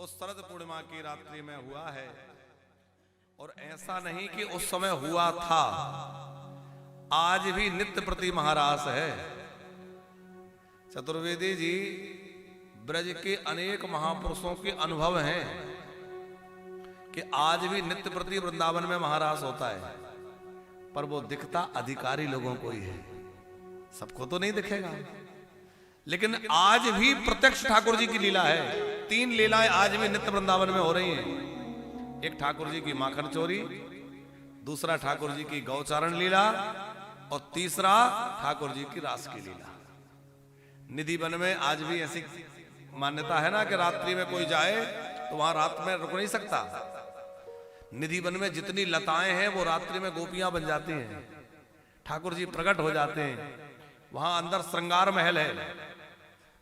उस शरद पूर्णिमा की रात्रि में हुआ है। और ऐसा नहीं कि उस समय हुआ था, आज भी नित्य प्रति महारास है। चतुर्वेदी जी ब्रज के अनेक महापुरुषों के अनुभव हैं कि आज भी नित्य प्रति वृंदावन में महारास होता है, पर वो दिखता अधिकारी लोगों को ही है, सबको तो नहीं दिखेगा। लेकिन आज भी प्रत्यक्ष ठाकुर जी की लीला है। 3 लीलाएं आज भी नित्य वृंदावन में हो रही हैं। एक ठाकुर जी की माखन चोरी, दूसरा ठाकुर जी की गौचारण लीला, और तीसरा ठाकुर जी की रास की लीला। निधि वन में आज भी ऐसी मान्यता है ना कि रात्रि में कोई जाए तो वहां रात में रुक नहीं सकता। निधि वन में जितनी लताएं हैं वो रात्रि में गोपियां बन जाती हैं, ठाकुर जी प्रकट हो जाते हैं। वहां अंदर श्रृंगार महल है,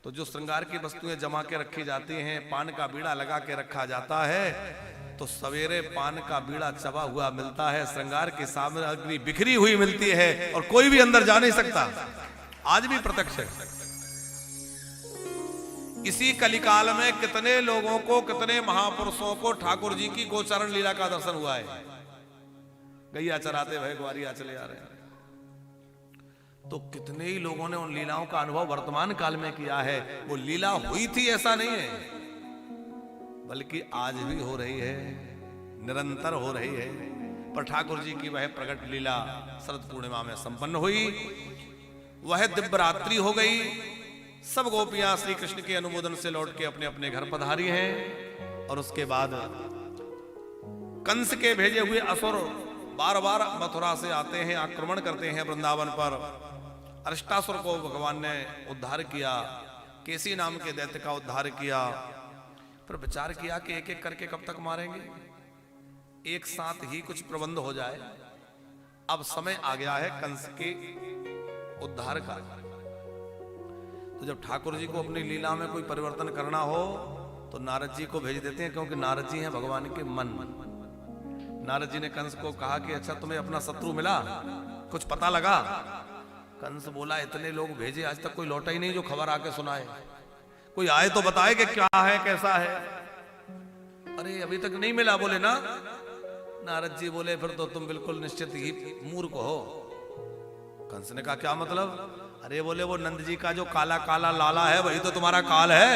तो जो श्रृंगार की वस्तुएं जमा के रखी जाती हैं, पान का बीड़ा लगा के रखा जाता है, तो सवेरे पान का बीड़ा चबा हुआ मिलता है, श्रृंगार की सामग्री बिखरी हुई मिलती है, और कोई भी अंदर जा नहीं सकता। आज भी प्रत्यक्ष है। इसी कलिकाल में कितने लोगों को, कितने महापुरुषों को ठाकुर जी की गोचारण लीला का दर्शन हुआ है। गैया चराते भय ग्वारिया चले आ रहे हैं, तो कितने ही लोगों ने उन लीलाओं का अनुभव वर्तमान काल में किया है। वो लीला हुई थी ऐसा नहीं है, बल्कि आज भी हो रही है, निरंतर हो रही है। पर ठाकुर जी की वह प्रकट लीला शरद पूर्णिमा में संपन्न हुई। वह दिव्य रात्रि हो गई। सब गोपियां श्री कृष्ण के अनुमोदन से लौट के अपने अपने घर पधारी हैं। और उसके बाद कंस के भेजे हुए असुर बार बार मथुरा से आते हैं, आक्रमण करते हैं वृंदावन पर। अरिष्टासुर को भगवान ने उद्धार किया, केसी नाम के दैत्य का उद्धार किया। पर विचार किया कि एक एक करके कब तक मारेंगे, एक साथ ही कुछ प्रबंध हो जाए। अब समय आ गया है कंस के उद्धार का। तो जब ठाकुर जी को अपनी लीला में कोई परिवर्तन करना हो तो नारद जी को भेज देते हैं, क्योंकि नारद जी हैं भगवान के मन। नारद जी ने कंस को कहा कि अच्छा तुम्हें अपना शत्रु मिला, कुछ पता लगा? कंस बोला इतने लोग भेजे, आज तक कोई लौटा ही नहीं जो खबर आके सुनाए। कोई आए तो बताए कि क्या है, कैसा है। अरे अभी तक नहीं मिला। बोले ना, नारद जी बोले फिर तो तुम बिल्कुल निश्चित ही मूर्ख हो। कंस ने कहा क्या मतलब? अरे बोले वो नंद जी का जो काला काला लाला है वही तो तुम्हारा काल है।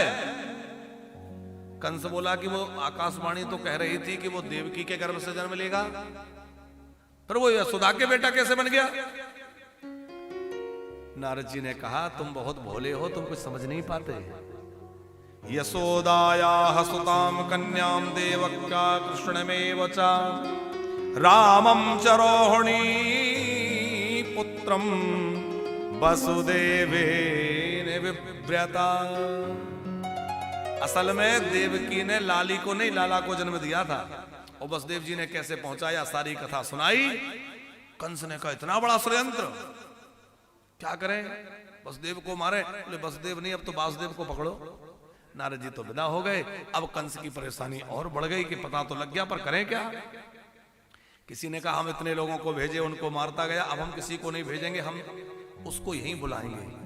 कंस बोला कि वो आकाशवाणी तो कह रही थी कि वो देवकी के गर्भ से जन्म लेगा, पर वो यशोदा के बेटा कैसे बन गया? नारद जी ने कहा तुम बहुत भोले हो, तुम कुछ समझ नहीं पाते। यशोदायाः सुतां कन्यां देवक्या कृष्णमेव च रामं च रोहिणी पुत्रं वसुदेवेन विव्रता। असल में देवकी ने लाली को नहीं, लाला को जन्म दिया था। और वसुदेव जी ने कैसे पहुंचाया, सारी कथा सुनाई। कंस ने कहा इतना बड़ा षड्यंत्र, क्या करें? वसुदेव को मारे? बोले वसुदेव नहीं, अब तो वासुदेव को पकड़ो। नारद जी तो विदा हो गए। अब कंस की परेशानी और बढ़ गई कि पता तो लग गया, पर करें क्या? किसी ने कहा हम इतने लोगों को भेजे, उनको मारता गया, अब हम किसी को नहीं भेजेंगे, हम उसको यहीं बुलाएंगे।